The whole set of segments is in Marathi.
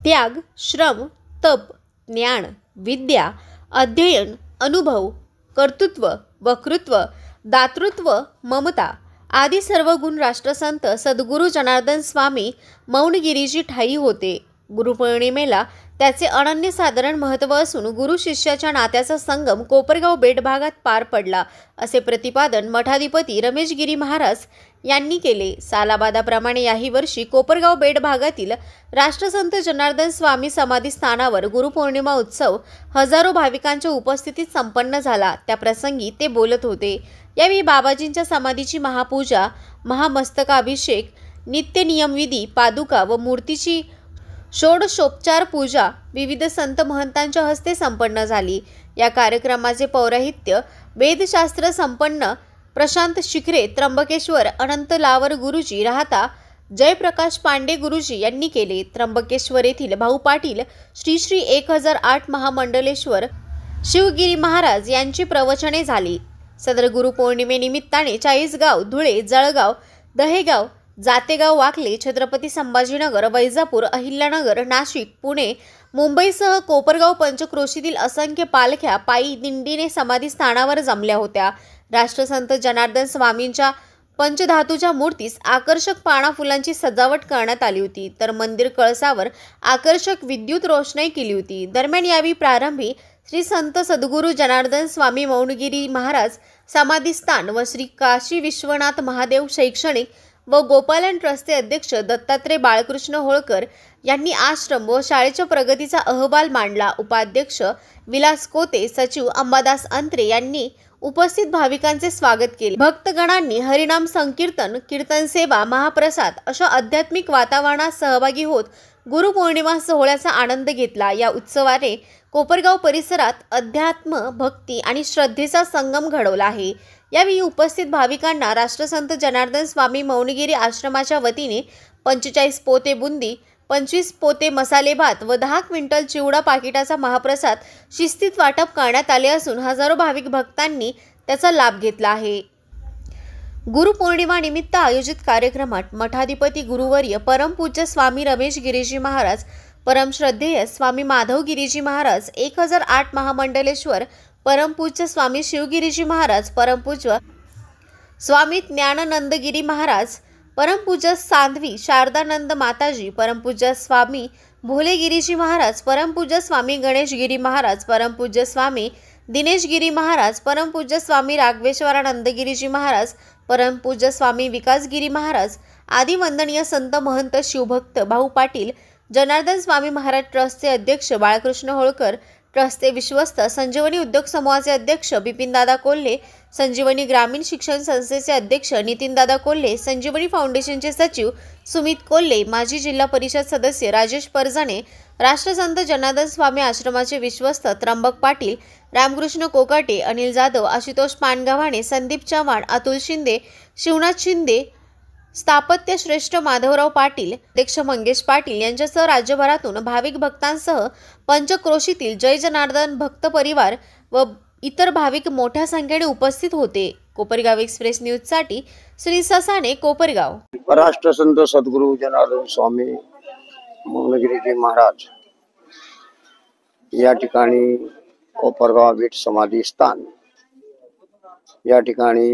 त्याग, श्रम, तप, ज्ञान, विद्या, अध्ययन, अनुभव, कर्तृत्व, वक्तृत्व, दातृत्व, ममता आदी सर्व गुण राष्ट्रसंत सद्गुरू जनार्दन स्वामी मौनगिरीजी ठायी होते. गुरुपौर्णिमेला त्याचे अनन्यसाधारण महत्त्व असून गुरु शिष्याच्या नात्याचा संगम कोपरगाव बेट भागात पार पडला, असे प्रतिपादन मठाधिपती रमेशगिरी महाराज यांनी केले. सालाबादाप्रमाणे याही वर्षी कोपरगाव बेट भागातील राष्ट्रसंत जनार्दन स्वामी समाधी स्थानावर गुरुपौर्णिमा उत्सव हजारो भाविकांच्या उपस्थितीत संपन्न झाला. त्या प्रसंगी ते बोलत होते. यावेळी बाबाजींच्या समाधीची महापूजा, महामस्तकाभिषेक, नित्य नियमविधी, पादुका व मूर्तीची षोडशोपचार पूजा विविध संत महंतांच्या हस्ते संपन्न झाली. या कार्यक्रमाचे पौराहित्य वेदशास्त्र संपन्न प्रशांत शिखरे, त्र्यंबकेश्वर अनंत लावर गुरुजी राहता जयप्रकाश पांडे गुरुजी यांनी केले. त्र्यंबकेश्वर येथील भाऊ पाटील श्री श्री 1008 महामंडलेश्वर शिवगिरी महाराज यांची प्रवचने झाली. सदर गुरुपौर्णिमेनिमित्ताने चाळीसगाव, धुळे, जळगाव, दहेगाव, जातेगाव, वाकले, छत्रपती संभाजीनगर, वैजापूर, अहिल्यानगर, नाशिक, पुणे, मुंबईसह कोपरगाव पंचक्रोशीतील असंख्य पालख्या पायी दिंडीने समाधी स्थानावर जमल्या होत्या. राष्ट्रसंत जनार्दन स्वामींच्या पंचधातूच्या मूर्तीस आकर्षक पाना फुलांची सजावट करण्यात आली होती, तर मंदिर कळसावर आकर्षक विद्युत रोषणाई केली होती. दरम्यान यावेळी प्रारंभी श्री संत सद्गुरू जनार्दन स्वामी मौनगिरी महाराज समाधीस्थान व श्री काशी विश्वनाथ महादेव शैक्षणिक व गोपालन ट्रस्टचे अध्यक्ष दत्तात्रय बाळकृष्ण होळकर यांनी आश्रम व शाळेच्या प्रगतीचा अहवाल मांडला. उपाध्यक्ष विलास कोते, सचिव अंबादास अंत्रे यांनी उपस्थित भाविकांचे स्वागत केले. भक्तगणांनी हरिनाम संकीर्तन, कीर्तन सेवा, महाप्रसाद अशा आध्यात्मिक वातावरणात सहभागी होत गुरुपौर्णिमा सोहळ्याचा आनंद घेतला. या उत्सवाने कोपरगाव परिसरात अध्यात्म, भक्ती आणि श्रद्धेचा संगम घडवला आहे. यावेळी उपस्थित भाविकांना राष्ट्रसंत जनार्दन स्वामी मौनगिरी आश्रमाच्या वतीने 45 पोते बुंदी, 25 पोते मसाले भात व 10 क्विंटल चिवडा पाकिटाचा महाप्रसाद शिस्तीत वाटप करण्यात आले असून हजारो भाविक भक्तांनी त्याचा लाभ घेतला आहे. गुरुपौर्णिमा निमित्त आयोजित कार्यक्रमात मठाधिपती गुरुवर्य परमपूज्य स्वामी रमेश गिरीजी महाराज, परमश्रद्धेय स्वामी माधव गिरीजी महाराज, 1008 महामंडलेश्वर परमपूज्य स्वामी शिवगिरीजी महाराज, परमपूज्य स्वामी ज्ञानानंदगिरी महाराज, परमपूज्य सांध्वी शारदानंद माताजी, परमपूज्य स्वामी भोलेगिरीजी महाराज, परमपूज्य स्वामी गणेशगिरी महाराज, परमपूज्य स्वामी दिनेशगिरी महाराज, परमपूज्य स्वामी राघवेश्वरानंदगिरीजी महाराज, परमपूज्य स्वामी विकासगिरी महाराज आदी वंदनीय संत महंत शिवभक्त भाऊ पाटील, जनार्दन स्वामी महाराज ट्रस्टचे अध्यक्ष बाळकृष्ण होळकर, ट्रस्टचे विश्वस्त संजीवनी उद्योग समूहाचे अध्यक्ष बिपिनदादा कोल्हे, संजीवनी ग्रामीण शिक्षण संस्थेचे अध्यक्ष नितीनदादा कोल्हे, संजीवनी फाउंडेशनचे सचिव सुमित कोल्हे, माजी जिल्हा परिषद सदस्य राजेश परजाणे, राष्ट्रसंत जनार्दन स्वामी आश्रमाचे विश्वस्त त्र्यंबक पाटील, रामकृष्ण कोकाटे, अनिल जाधव, आशुतोष पानगावाणे, संदीप चव्हाण, अतुल शिंदे, शिवनाथ शिंदे, स्थापत्य श्रेष्ठ माधवराव पाटील, अध्यक्ष मंगेश पाटील यांच्यासह राज्यभरातून भाविक भक्तांसह पंचक्रोशीतील जय जनार्दन भक्त परिवार व इतर भाविक मोठ्या संख्येने उपस्थित होते. कोपरगाव एक्सप्रेस न्यूजसाठी श्री ससाने, कोपरगाव. राष्ट्रसंत सद्गुरू जनार्दन स्वामी मौनगिरीजी महाराज या ठिकाणी कोपरगाव बेट समाधी स्थान या ठिकाणी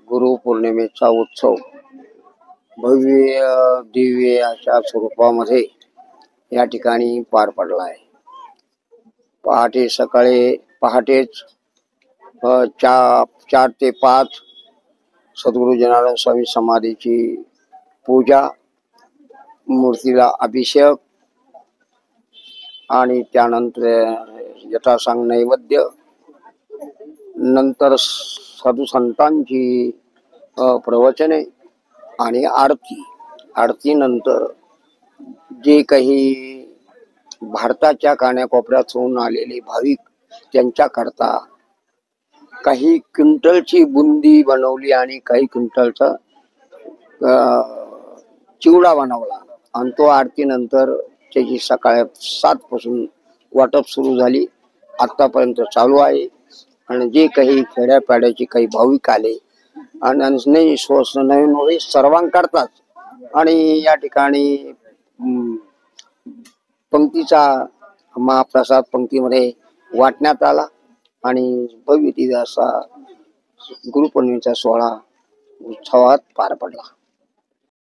गुरुपौर्णिमेचा उत्सव भव्य दिव्य अशा स्वरूपामध्ये या ठिकाणी पार पडला आहे. पहाटेच 4 ते 5 सद्गुरू जनार्दन स्वामी समाधीची पूजा, मूर्तीला अभिषेक आणि त्यानंतर यथासांग नैवेद्य, नंतर साधू संतांची प्रवचने आणि आरतीनंतर जे काही भारताच्या कानाकोपऱ्यातून आलेले भाविक त्यांच्याकरता काही क्विंटलची बुंदी बनवली आणि काही क्विंटलचा चिवडा बनवला आणि तो आरतीनंतर त्याची सकाळी 7 पासून वाटप सुरू झाली. आतापर्यंत चालू आहे. आणि जे काही खेड्यापाड्याचे काही भाविक आले आणि नवीन सर्वांकरताच आणि या ठिकाणी पंक्तीचा महाप्रसाद पंक्तीमध्ये वाटण्यात आला आणि भव्य दिव्य असा गुरुपौर्णिमेचा सोहळा उत्सवात पार पडला.